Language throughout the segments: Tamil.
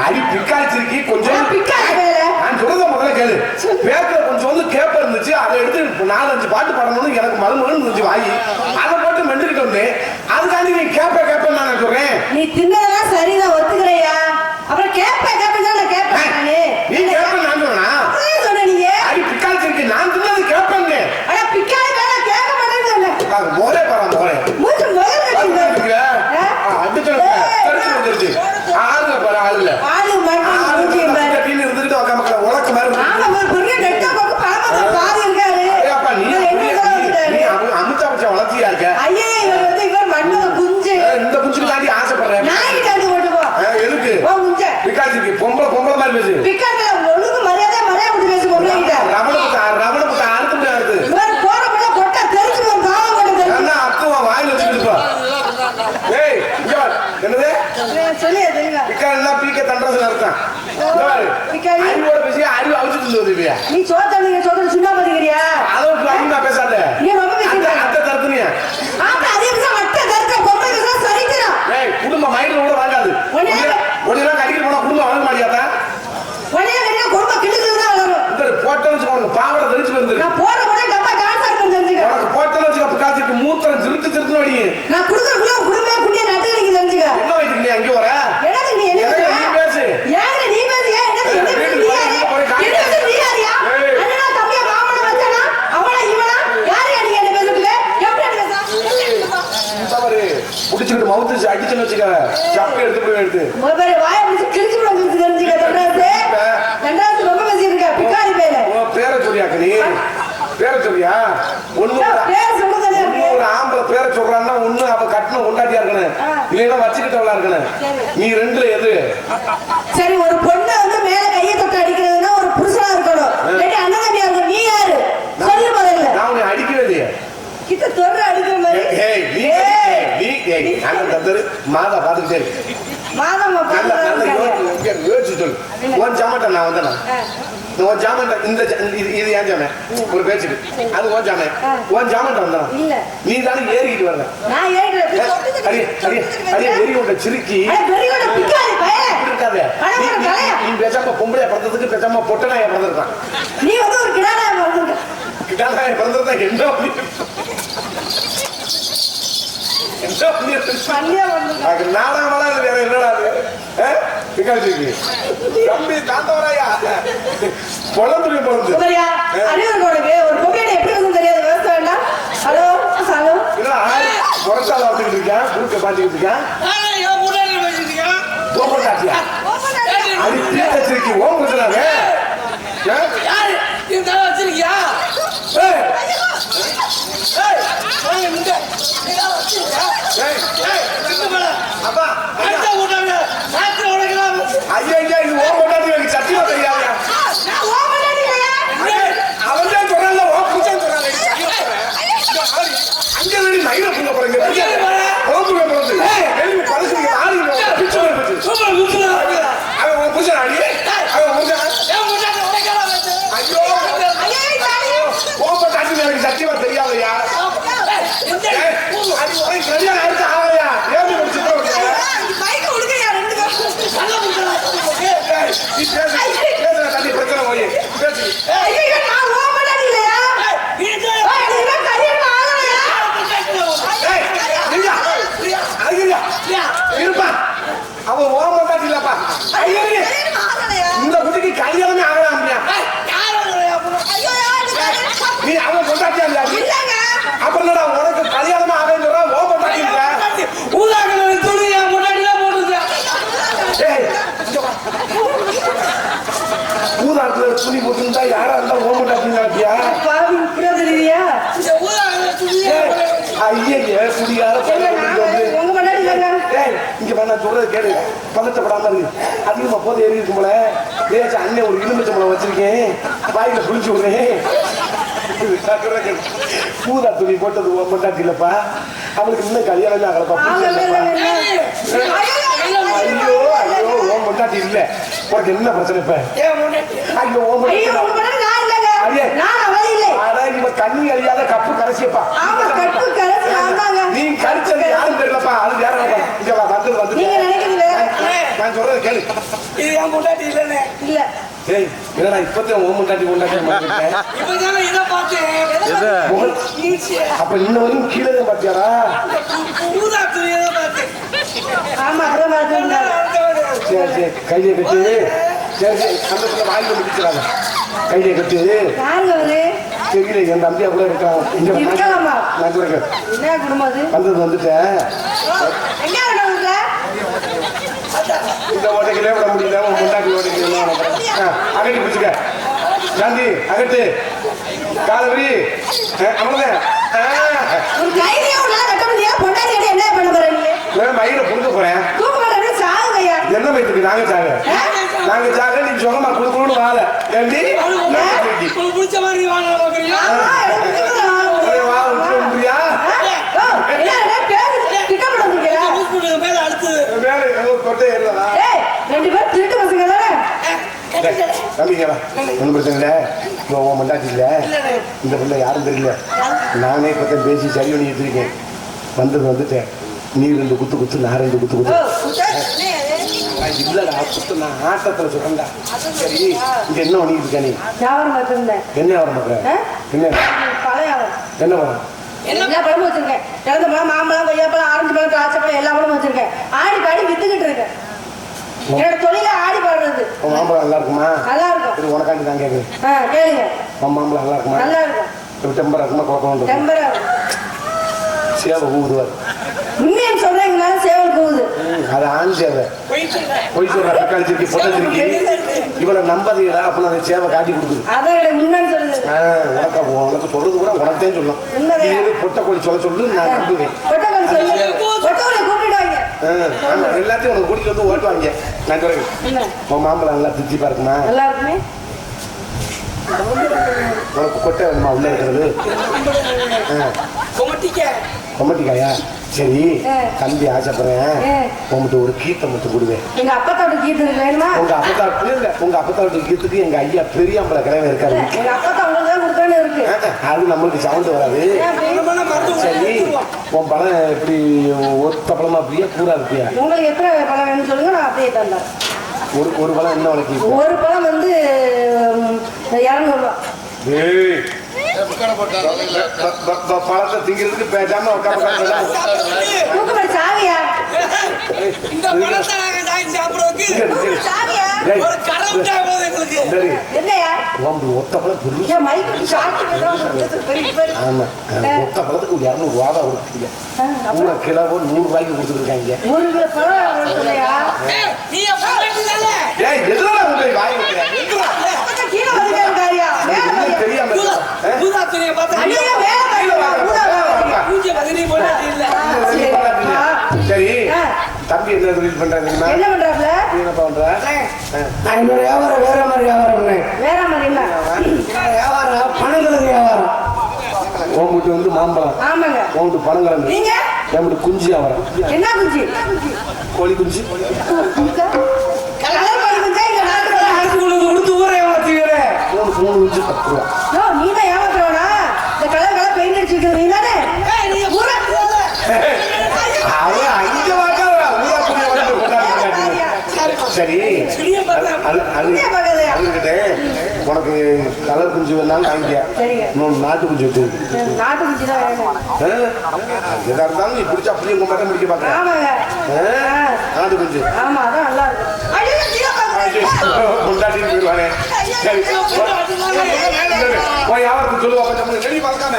அடி பிக்காச்சிருக்கி கொஞ்சம் நான் சொல்றத முதல்ல கேளு. பேக்கல கொஞ்சம் வந்து கேப்ப இருந்துச்சு, அதை எடுத்து 4-5 பாட்டு பாடணும்னு எனக்கு மழுமழுன்னு இருந்துச்சு வாங்கி, அதை போட்டு மெண்டுக்கிட்டு வந்தேன். அதுக்காண்டி நீ கேப்ப நான் சொல்றேன். நீ தின்னதெல்லாம் சரிதான், ஒத்துக்கிறையா? அப்புறம் கேப்ப நான் கேப்பேன். நீ கேப்ப நான் சொன்னா சொன்ன நீங்க அடி பிக்காச்சிருக்கி நான் தின்னது கேப்பேன்னு. ஆனா பிக்காளி வேணா கேட்க மாட்டேன்னு சொன்ன. மோரே பாரா மோரே மூச்சு முதல் கட்டிங்க. அடிச்சு வந்துருச்சு. ஆளுங்க பாரு ஆளுல ஆளு மாட்டி கட்டின்னு இருந்துட்டு உட்காம உலக்கு மாதிரி பெரிய நெட்ட பக்கம் பழமத்தை பாதி இருக்காரு. அப்பா நீ அமிதாப் பச்சன் வளர்த்தியா இருக்க? ஐயே இவர் மண்ணு குஞ்சு. இந்த குஞ்சுக்கு தாண்டி ஆசைப்படுறேன். நாய்க்கு தாண்டி ஓட்டு போ. எதுக்கு? ஓ குஞ்சு. பிக்காசிக்கு பொம்பளை மாதிரி பேசு. பிக்காசில ஒழுங்கு மரியாதை விட்டு பேசு பொம்பளை கிட்ட. ரவண புத்தா அறுத்து முடியாது. இவர் போற போல கொட்டா தெரிஞ்சு பாவம் கொட்ட தெரிஞ்சு. என்ன அத்துவா வாயில வச்சுக்கிட்டு போ. ஏய் இங்க வா. என்னது? சொல்லி தெரியுங்க. பிக்காலினா பீக்க தண்டரசல இருக்கான். பிக்காலி அறிவோட பேசி அறிவு அவுச்சிட்டு இருந்துவியா? நீ சோத்தங்க சுண்ணா பாத்தீங்கறியா? அளவுக்கு அதிகமா பேசாத. நீ ரொம்ப பேசிட்ட. அத்தை தரத்துனியா? ஆமா அதே பேச மட்ட தர்க்க பொம்பளை பேச சரிக்குறா. ஏய் குடும்ப மைண்ட்ல கூட வாங்காது. ஒண்ணே கடிக்கிட்டு போனா குடும்ப வாங்க மாட்டியாதா? ஒண்ணே கடிக்க குடும்ப கிளுக்குது தான் வளரும். இந்த போட்டோ வச்சுக்கோங்க பாவட தெரிஞ்சு வந்து. நான் போற போறே டப்பா டான்ஸ் ஆட தெரிஞ்சுக்க. உனக்கு போட்டோ வச்சுக்க பிக்காசிக்கு மூத்திரம் திருத்து வடி. நான் குடுக்குறக்குள்ள குடும்பமே குண்டிய நட்டு கடிக்கு தெரிஞ்சுக்க. என்ன வைக்கு நீ அங்க வர? எனக்கு நீ என்ன பேசு? ஏங்க நீ பேசு ஏன் என்ன நீ யாரு? என்ன நீ யாரியா? அண்ணா தம்பியா மாமன வச்சனா? அவளா இவளா? யார் நீ என்ன பேசுறீங்க? எப்படி பேசா? தவறு. புடிச்சிட்டு மவுத் அடிச்சு வச்சுக்க. சப்ப எடுத்து போய் எடுத்து. மொபைல் வாயை புடிச்சு கிழிச்சு போடுறது தெரிஞ்சுக்க தண்டராசே. தண்டராசே ரொம்ப பேசி இருக்க. பிக்காரி பேரு. ஓ பேரை சொல்றியாக்க நீ? பேரை சொல்றியா? ஒண்ணு பேர் சொல்றதே ஒரு ஆம்பளை பேரை சொல்றான்னா ஒண்ணு அவ கட்டண கொண்டாட்டியா இருக்கணும். இல்லைன்னா வச்சுக்கிட்டவளா இருக்கணும். நீ ரெண்டுல எது? சரி ஒரு பொண்ணு வந்து மேல கையை தொட்டு அடிக்கிறதுன்னா ஒரு புருஷனா இருக்கணும். இல்லாட்டி அண்ணன் தம்பியா இருக்கணும். நீ யாரு? சொல்லு முதல்ல. நான் உன்னை அடிக்கவே கிட்ட தொடுற அடிக்கிற மாதிரி. ஏய் நீ நான் தந்தரு மாதா பாத்துக்கிட்டே இருக்கு. மாதா பாத்துக்கிட்டே யோசிச்சு சொல்லு. உன் ஜாமட்ட நான் வந்தேனா? உன் ஜாமன் இது ஏன் ஜாமன் ஒரு பேச்சுக்கு அது உன் ஜாமன். உன் ஜாமன் வந்தான் இல்ல நீ தானே ஏறிக்கிட்டு வரல. நான் ஏறி உண்ட சிரிக்கி இருக்காத. நீ பேசாம பொம்பளையா பிறந்ததுக்கு பேசாம பொட்டனாய பிறந்திருக்கான். நீ வந்து ஒரு கிடானாய பிறந்திருக்க. கிடானாய பிறந்திருந்தா என்ன நாடகமெல்லாம் இது வேற என்னடா பிகாசிக்கு தம்பி தாத்தவராயா பொழந்து பொழந்து ஒரு பொம்பளை எப்படி வந்து தெரியாது விவசாயம் வேண்டாம். ஹலோ ஹலோ முரட்டால வந்துக்கிட்டு இருக்கேன் குறுக்க பாத்துக்கிட்டு இருக்கேன். ஓப்பனாட்டியா அது வச்சிருக்கி ஓம் வச்சுனாங்க வச்சிருக்கியா? ஐயா இது ஓ கொண்டாடி சத்தியமா தெரியாது. அவன் தான் சொல்றாங்க ஓ புடிச்சான்னு சொல்றாங்க. அங்க வேண்டி நைல புங்க போறீங்க. போதுங்க போது பழசுங்க ஆளு பிச்சு போச்சு. அவன் உன் புடிச்சா அடி அவன் புடிச்சா ஐயோ ஓ கொண்டாடி எனக்கு சத்தியமா தெரியாதயா. அது ஒரு கல்யாணம் ஆயிடுச்சு ஆகலையா? ஏன் முடிச்சு பைக் உடுக்கையா ரெண்டு பேசுற தண்ணி பிரச்சனை போய் பேசு. நான் ஓ கொண்டாடி இல்லையா? இருப்பா அவன் ஓ கொண்டாடி இல்லப்பா. இந்த குட்டிக்கு கல்யாணமே ஆகலாம். நீ அவன் கொண்டாட்டியா இல்லையா? அப்புறம் உனக்கு கல்யாணமா ஆகன்னு சொல்ற ஓ கொண்டாடி ஊதாக்கள் துணி முன்னாடிலாம் போடுது. ஊதாக்கள் துணி போட்டுருந்தா யாரா இருந்தா ஓ கொண்டாட்டியா? ஐயே குடியார இங்க நான் சொல்றது கேளு. பதட்டப்படாம இருக்கு. அதிகமா போது ஏறி இருக்கும் போல ஏதாச்சும் அண்ணன் ஒரு எலுமிச்சம்பழம் வச்சிருக்கேன் வாயில புளிச்சு விடுறேன். பூதா துணி போட்டது கொண்டாட்டி இல்லப்பா. அவளுக்கு இன்னும் கல்யாணமே ஆகலப்பா. ஐயோ ஐயோ ஓம் கொண்டாட்டி இல்ல. உனக்கு என்ன பிரச்சனை இப்ப? ஐயோ ஓம் கண்ணி கழியாத கப்பு கரைசியப்பா. நீ கரிச்சது யாரும் தெரியலப்பா. அது வேற வந்து நான் சொல்றதை கேளு. இது என் பொண்டாட்டி இல்லைண்ணே. இல்ல ஏய் என்னடா இப்போதான் உன் முண்டாட்டி மாட்டேன். இப்பதானே இதை பார்த்தேன். அப்ப இன்ன வரையும் கீழே தான் பார்த்தியாரா? ஊதா துணியை தான் பார்த்தேன். ஆமா அப்படியே பார்த்துருந்தாரு. சரி சரி கையை கட்டு. சரி சரி அந்த வாங்கி முடிச்சிடாத. கையை கட்டு. யாருங்க அவரு? தெரியல என் தம்பியா கூட இருக்கான். இருக்கலாமா? நான் கூட இருக்கேன். என்ன குடும்பம் அது? வந்துட்டேன். எங்க இருக்கா உங்க? இந்த ஓட்டைகளே விட முடியல. உன் முண்டாட்டி ஓட்டைகள் அகட்டி பிடிச்சிக்க. காந்தி அகட்டு காலவரி அவ்வளவுதான். ஒரு கையிலேயே உன்னால கட்ட முடியாது. பொண்டாட்டி என்ன பண்ண போற நீ? மயில புடுங்க போறேன். தூக்க மாட்டேன் சாகுங்க ஐயா. என்ன மயிலுக்கு நாங்க சாக நீ சொகமா குடுக்கணும்னு வாழ ஏண்டி பிடிச்ச மாதிரி வாங்க பாக்குறீங்களா? வா விட்டுறியா? மேல அடுத்தது கொட்டை ஏறா. ரெண்டு பேரும் திருட்டு பசங்க தானே? தம்பிங்களா ஒன்றும் பிரச்சனை இல்லை. உன் மண்டாட்டி இல்லை. இந்த பிள்ளை யாரும் தெரியல. நானே இப்போ பேசி சரி பண்ணி வச்சிருக்கேன். வந்துட்டேன். நீ 2 குத்து நான் 2 குத்து. இல்லடா குத்து நான் ஆட்டத்தில் சொல்றேன்டா. சரி இங்க என்ன பண்ணிட்டு இருக்க நீ? வியாபாரம் பார்த்துருந்தேன். என்ன வியாபாரம் பண்ற? என்ன பழைய வியாபாரம். என்ன பண்ண? எல்லா பழமும் வச்சிருக்கேன். இறந்த பழம், மாம்பழம், கொய்யாப்பழம், ஆரஞ்சு பழம், திராட்சை பழம் எல்லா பழமும் வச்சிருக்கேன். ஆடி பாடி வித்துக்கிட்டு இருக்கேன். என்னோட தொழில ஆடி பாடுறது. உன் மாம்பழம் நல்லா இருக்குமா? நல்லா இருக்கும். இது உனக்காண்டி தான் கேட்குது. கேளுங்க. உன் மாம்பழம் நல்லா இருக்குமா? நல்லா இருக்கும். டெம்பரா இருக்குமா? குழப்பம் டெம்பரா சேவை ஊதுவார். உண்மையை சொல்றீங்கனால சேவல் போகுது. அது ஆண் சேவை. பொய் சொல்ற தக்காளி சிரிக்கி பொட்டை சிரிக்கி இவளை நம்பாதீங்களா? அப்படின்னு அந்த சேவை காட்டி கொடுக்குது. அதான் உண்மைன்னு சொல்லுது. உனக்கு சொல்றது கூட உனக்கே சொல்லலாம். பொட்டை கோழி சொல்லு நான் நம்புவேன். எல்லாத்தையும் உனக்கு கூட்டிட்டு வந்து ஓட்டுவாங்க. நான் சொல்றேன் உன் மாம்பழம் நல்லா திச்சி பாருக்குமா? நல்லா இருக்குமே. உனக்கு கொட்டை வேணுமா உள்ள இருக்கிறது? கொமட்டிக்காயா? சரி தம்பி ஆசைப்படுறேன். உங்ககிட்ட ஒரு கீத்தை மட்டும் கொடுவேன். எங்க அப்பத்தாவோட கீத்து வேணுமா? உங்க அப்பத்தாவோட கீத்துக்கு எங்க ஐயா பெரியாம்பளை கிழமை இருக்காரு. எங்க அப்பத்தா உங்களுக்கு கொடுத்தானே இருக்கு. அது நம்மளுக்கு சவுண்ட் வராது. சரி உன் பழம் எப்படி ஒத்த பழமா அப்படியே பூரா இருப்பியா? உங்களுக்கு எத்தனை பழம் வேணும்னு சொல்லுங்க, நான் அப்படியே தந்தேன். ஒரு பழம் என்ன விலைக்கு? ஒரு பழம் வந்து 200 ரூபா. பழத்தை திங்கிறதுக்கு பேசாம சாவியா ஒத்த பழம் ஆமா ஒத்த பழத்துக்கு 200 ரூபா தான் கொடுத்துருக்கீங்க. கிலோ 100 ரூபாய்க்கு கொடுத்துருக்காங்க. சரி தம்பி என்ன தொழில் பண்றாங்க? என்ன பண்றாப்ல? என்னப்பா பண்ற? என்னோட வியாபாரம் வேற மாதிரி வியாபாரம். வேற மாதிரி என்ன வியாபாரம்? பணங்களுக்கு வியாபாரம். உங்ககிட்ட வந்து மாம்பழம். ஆமாங்க. உங்ககிட்ட பணங்கிழங்கு. நீங்க என்கிட்ட குஞ்சு வியாபாரம். என்ன குஞ்சு? கோழி குஞ்சு. கலர் கோழி குஞ்சா? இங்க நாட்டு கொடுத்து ஊரை ஏமாத்துவீங்க. 3 குஞ்சு 10 ரூபா. நீ தான் ஏமாத்துறவனா? இந்த கலர் பெயிண்ட் அடிச்சுட்டு நீ தானே? சரி உனக்கு கலர் குஞ்சு வேணாலும் வாங்கிக்க. நாட்டு குஞ்சு வச்சு நாட்டு குஞ்சு தான் எதா இருந்தாலும் நீ பிடிச்சா அப்படியே உங்க மட்டும் முடிக்க பாக்க. நாட்டு குஞ்சு ஆமா அதான் நல்லா இருக்கும். முண்டாட்டின்னு போயிடுவானே. போய் யாருக்கு சொல்லுவா கொஞ்சம் ரெடி பார்க்காம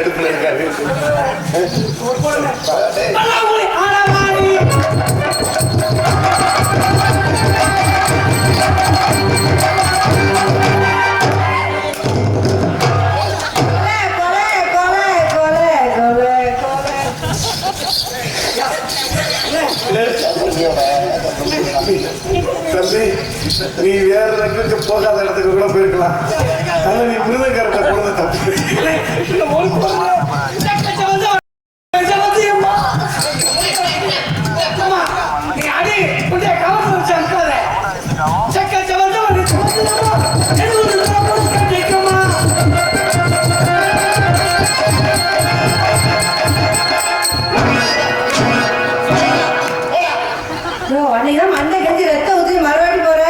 எடுத்துல இருக்காரு. தம்பி, நீ வேற இடத்துக்கு போகாத இடத்துக்கு கூட போயிருக்கலாம். ஆனா நீ மிருதங்கரத்தை போனது தப்பு. மண்டை கஞ்சி ரத்த ஊத்தி மறுபடி போற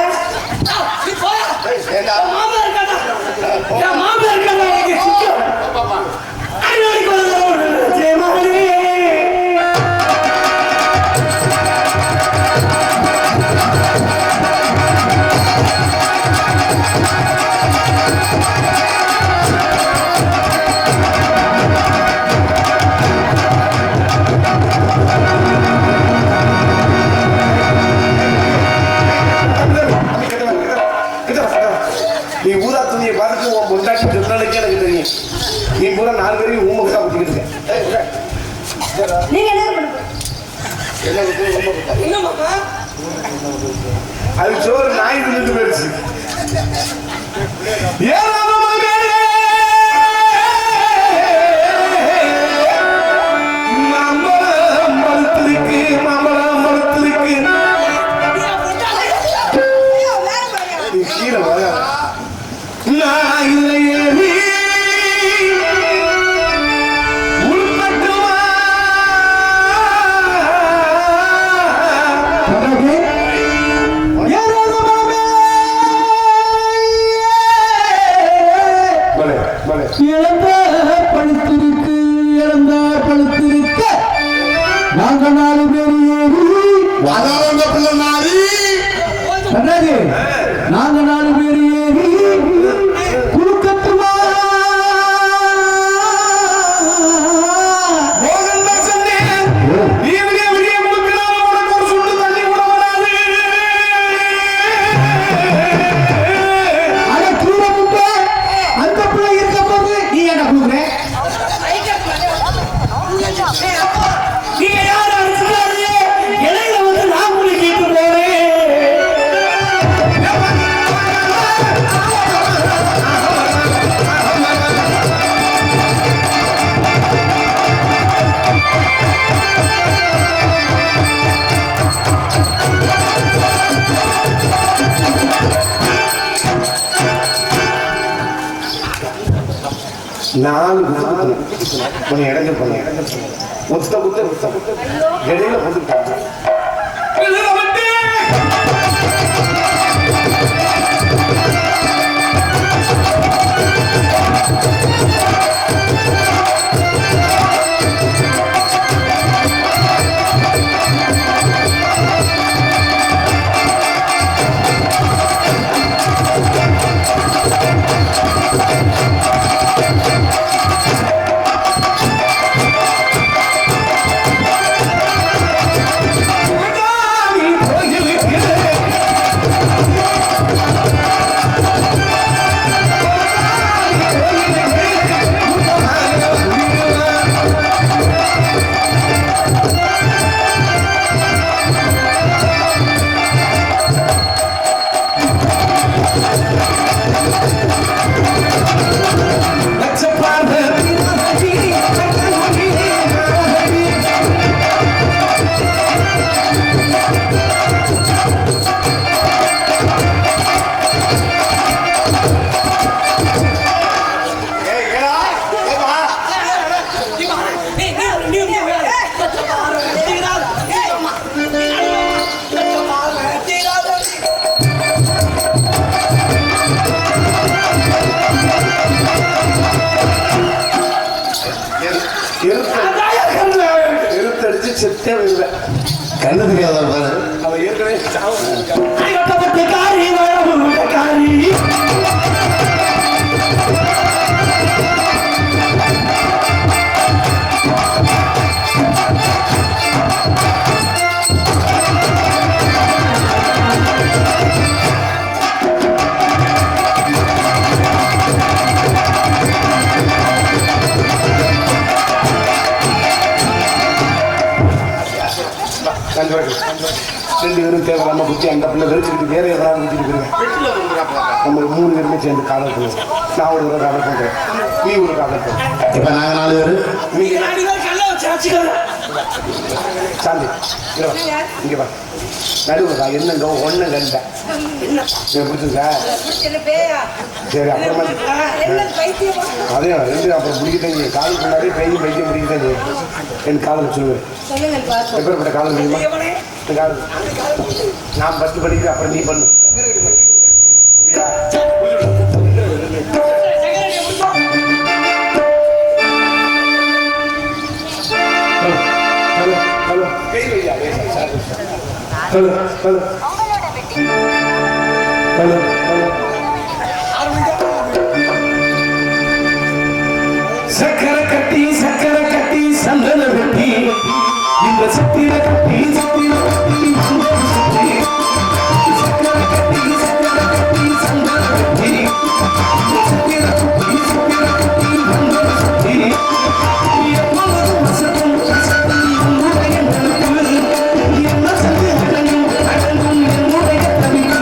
நீ ஊதா துணியை பார்த்துட்டு உன் பொண்டாட்டி சொன்னாலுக்கே எனக்கு தெரியும். நீ பூரா 4 பேரையும் ஊமக்கா ஊற்றிக்கிட்டு இருக்க. நீங்க என்ன அது சோறு நாய் தின்னு போயிடுச்சு. மாம்பழம் பழுத்திருக்கு, மாம்பழம் பழுத்திருக்கு. நீ கீழே வர நான் இல்லையே நீ உள்பட்டுமா நாங்க 4 பேர் ஏறி நாங்க 4 பேர் ஏறி குறுக்கட்டுமா அந்த பிள்ளை இருக்க போது நீ என்ன கொடுக்குற? நீங்க யார் அடிச்சுக்காதீங்க, இலையில வந்து நான் குளிக்கிட்டு போறேன். கொஞ்சம் இடங்க பண்ண முத்த குத்த இடையில போட்டுக்கிட்டாங்க. எருத்தடிச்சு செத்தே இல்லை. கண்ணு தெரியாத அவன் ஏற்கனவே காரி குத்தி அந்த பிள்ளை வெறிச்சுக்கிட்டு வேற எதாவது குத்திட்டு போயிருவேன். நம்ம 3 பேருமே சேர்ந்து காதல் பண்ணுவோம். நான் ஒரு தடவை காதல் பண்றேன், நீ ஒரு காதல் பண்ற. இப்ப நாங்க 4 பேரு சாந்தி இங்க வா. நடுவுதா என்னங்க ஒண்ணு கண்ட பிடிச்சிருக்கா? சரி அப்புறமா அதே ரெண்டு அப்புறம் பிடிக்கத்தான் காதல் பண்ணாலே பையன் பைத்தியம் பிடிக்கத்தான் என் காதல் சொல்லுவேன். எப்பேற்பட்ட காதல் தெரியுமா? காதல் நான் 10 படிக்கிறேன், அப்புறம் நீ பண்ணு. சக்கரை கட்டி சந்தன வெட்டி இந்த சத்திர கட்டி சக்கரை கட்டி சந்தன வெட்டி சத்திர கட்டி எப்பொழுதும் வசத்தும் என்னுடைய நினைப்பு என்ன சந்தி அடங்கும் என்னுடைய தவிப்பு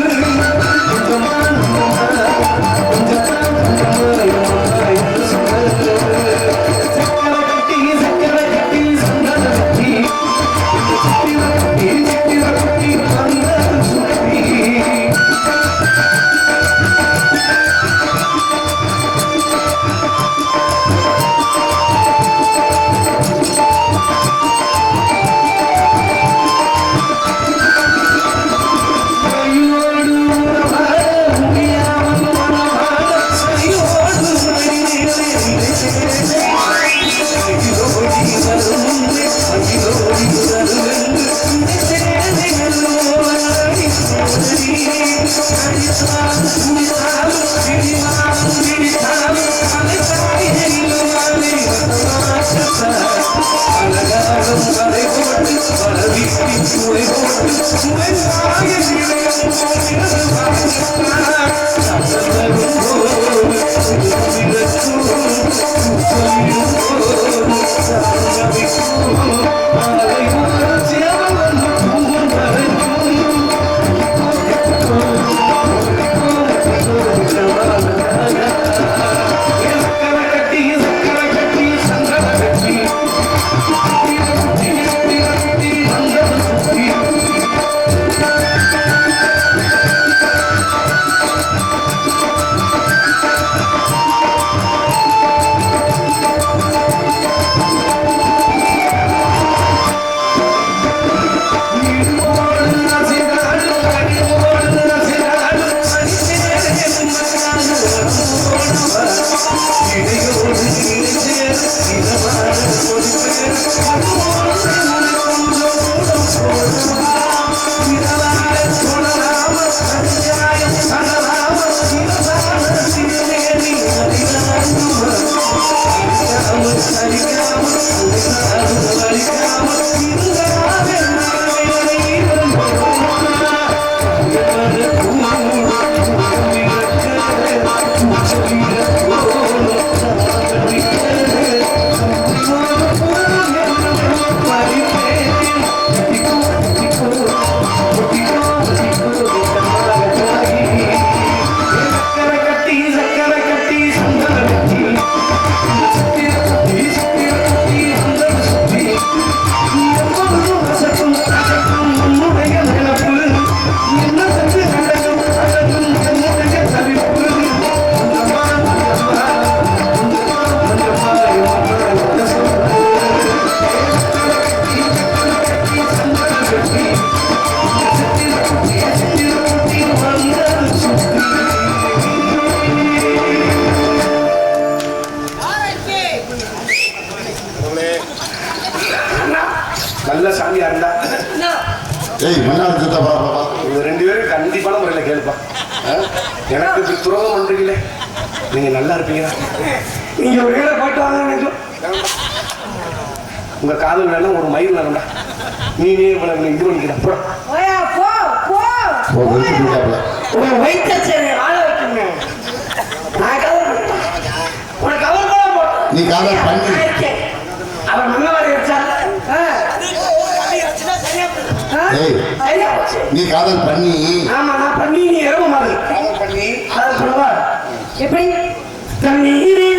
நல்ல சாமியா இருந்தா இவங்க 2 பேரும் கண்டிப்பான முறையில் கேள்ப்பா. எனக்கு இப்படி துரோகம் பண்றீங்களே, நீங்க நல்லா இருப்பீங்களா? நீங்க ஒரு வேலை போட்டு வாங்க. உங்க காதல் வேணும் ஒரு மயில் வேணும்டா. நீ இது பண்ணிக்கிறேன் நீ காதல் பண்ணி அவர் மன்னவாரி வச்சார். ஏய், சரியா போச்சு. நீ காதல் பண்ணி ஆமா நான் பண்ணி நீ இரவு மாதிரி காதல் பண்ணி அதை சொல்லுவா எப்படி தண்ணீரே